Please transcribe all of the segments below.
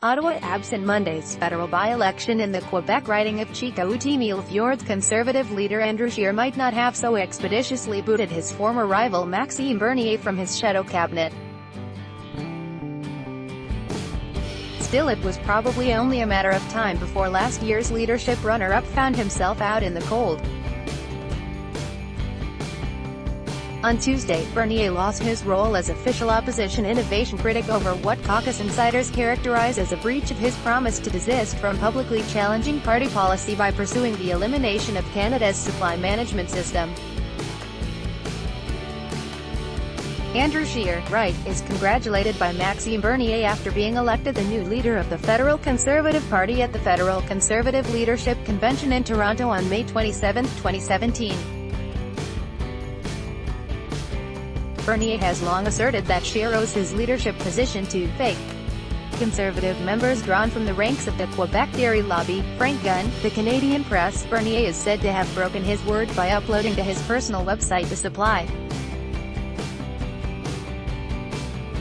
Ottawa absent Monday's federal by-election in the Quebec riding of Chicoutimi-Fjord's Conservative leader Andrew Scheer might not have so expeditiously booted his former rival Maxime Bernier from his shadow cabinet. Still, it was probably only a matter of time before last year's leadership runner-up found himself out in the cold. On Tuesday, Bernier lost his role as official opposition innovation critic over what caucus insiders characterize as a breach of his promise to desist from publicly challenging party policy by pursuing the elimination of Canada's supply management system. Andrew Scheer, right, is congratulated by Maxime Bernier after being elected the new leader of the federal Conservative Party at the Federal Conservative Leadership Convention in Toronto on May 27, 2017. Bernier has long asserted that Scheer owes his leadership position to fake Conservative members drawn from the ranks of the Quebec dairy lobby. Frank Gunn, the Canadian Press. Bernier is said to have broken his word by uploading to his personal website the supply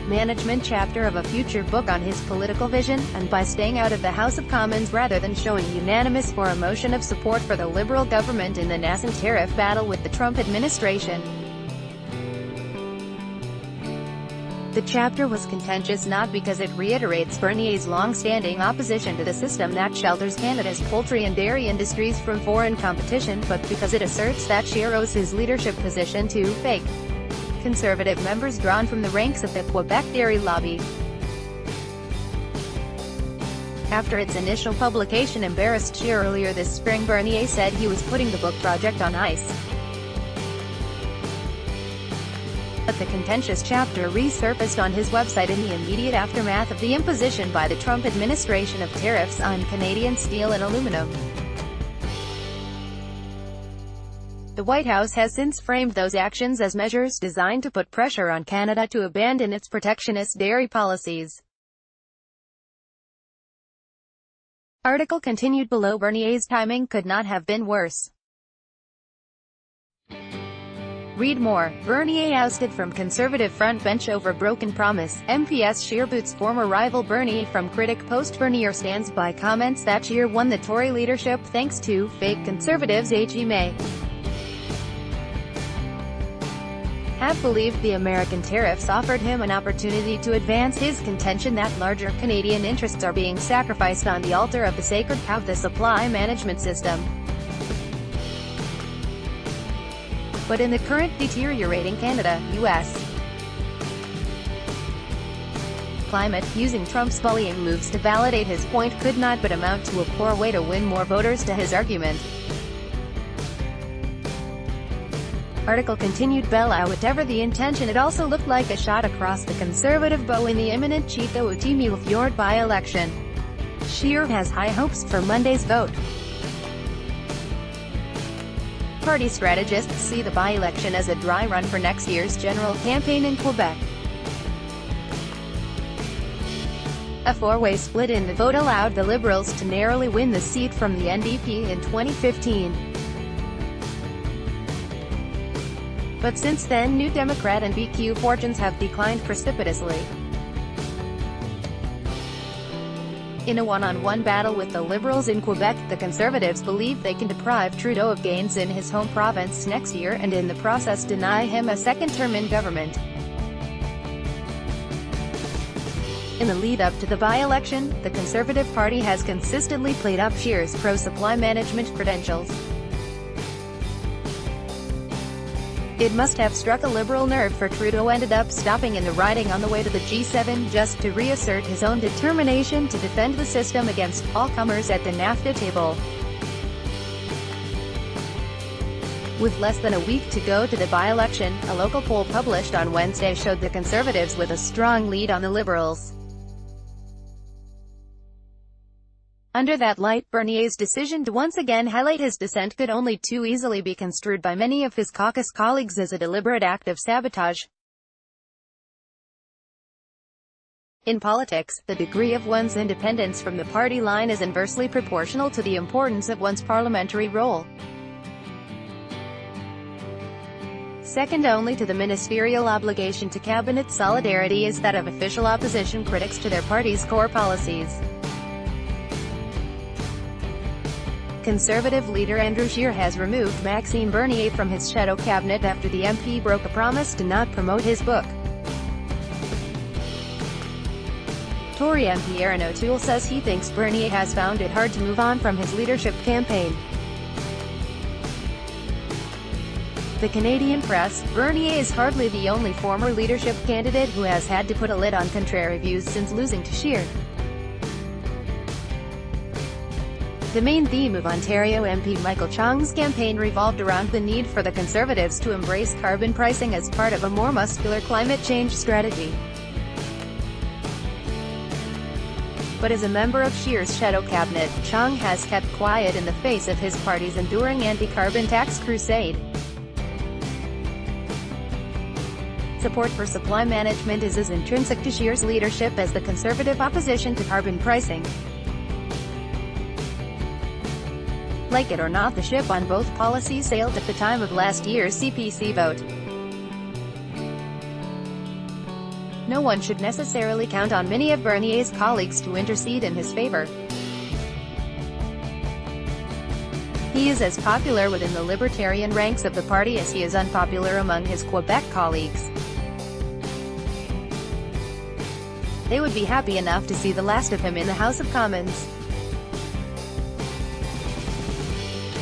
management chapter of a future book on his political vision, and by staying out of the House of Commons rather than showing unanimous for a motion of support for the Liberal government in the nascent tariff battle with the Trump administration. The chapter was contentious not because it reiterates Bernier's long-standing opposition to the system that shelters Canada's poultry and dairy industries from foreign competition, but because it asserts that Scheer owes his leadership position to fake Conservative members drawn from the ranks of the Quebec dairy lobby. After its initial publication embarrassed Scheer earlier this spring, Bernier said he was putting the book project on ice. But the contentious chapter resurfaced on his website in the immediate aftermath of the imposition by the Trump administration of tariffs on Canadian steel and aluminum. The White House has since framed those actions as measures designed to put pressure on Canada to abandon its protectionist dairy policies. Article continued below. Bernier's timing could not have been worse. Read more. Bernier ousted from Conservative frontbench over broken promise. MPS Scheer boots former rival Bernier from critic post. Bernier stands by comments that Scheer won the Tory leadership thanks to fake Conservatives. AG may have believed the American tariffs offered him an opportunity to advance his contention that larger Canadian interests are being sacrificed on the altar of the sacred cow, the supply management system. But in the current deteriorating Canada-US climate, using Trump's bullying moves to validate his point could not but amount to a poor way to win more voters to his argument. Article continued. Whatever the intention, it also looked like a shot across the Conservative bow in the imminent Chicoutimi-Fjord by-election. Scheer has high hopes for Monday's vote. Party strategists see the by-election as a dry run for next year's general campaign in Quebec. A four-way split in the vote allowed the Liberals to narrowly win the seat from the NDP in 2015. But since then, New Democrat and BQ fortunes have declined precipitously. In a one-on-one battle with the Liberals in Quebec, the Conservatives believe they can deprive Trudeau of gains in his home province next year and in the process deny him a second term in government. In the lead-up to the by-election, the Conservative Party has consistently played up Scheer's pro-supply management credentials. It must have struck a Liberal nerve, for Trudeau ended up stopping in the riding on the way to the G7 just to reassert his own determination to defend the system against all comers at the NAFTA table. With less than a week to go to the by-election, a local poll published on Wednesday showed the Conservatives with a strong lead on the Liberals. Under that light, Bernier's decision to once again highlight his dissent could only too easily be construed by many of his caucus colleagues as a deliberate act of sabotage. In politics, the degree of one's independence from the party line is inversely proportional to the importance of one's parliamentary role. Second only to the ministerial obligation to cabinet solidarity is that of official opposition critics to their party's core policies. Conservative leader Andrew Scheer has removed Maxime Bernier from his shadow cabinet after the MP broke a promise to not promote his book. Tory MP Aaron O'Toole says he thinks Bernier has found it hard to move on from his leadership campaign. The Canadian Press: Bernier is hardly the only former leadership candidate who has had to put a lid on contrary views since losing to Scheer. The main theme of Ontario MP Michael Chong's campaign revolved around the need for the Conservatives to embrace carbon pricing as part of a more muscular climate change strategy. But as a member of Scheer's shadow cabinet, Chong has kept quiet in the face of his party's enduring anti-carbon tax crusade. Support for supply management is as intrinsic to Scheer's leadership as the Conservative opposition to carbon pricing. Like it or not, the ship on both policies sailed at the time of last year's CPC vote. No one should necessarily count on many of Bernier's colleagues to intercede in his favor. He is as popular within the libertarian ranks of the party as he is unpopular among his Quebec colleagues. They would be happy enough to see the last of him in the House of Commons.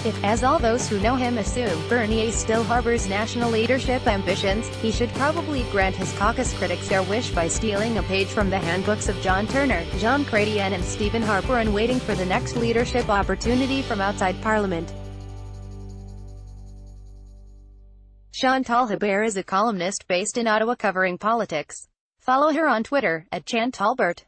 If, as all those who know him assume, Bernier still harbors national leadership ambitions, he should probably grant his caucus critics their wish by stealing a page from the handbooks of John Turner, Jean Chrétien and Stephen Harper and waiting for the next leadership opportunity from outside Parliament. Chantal Hebert is a columnist based in Ottawa covering politics. Follow her on Twitter, @ChantalBert.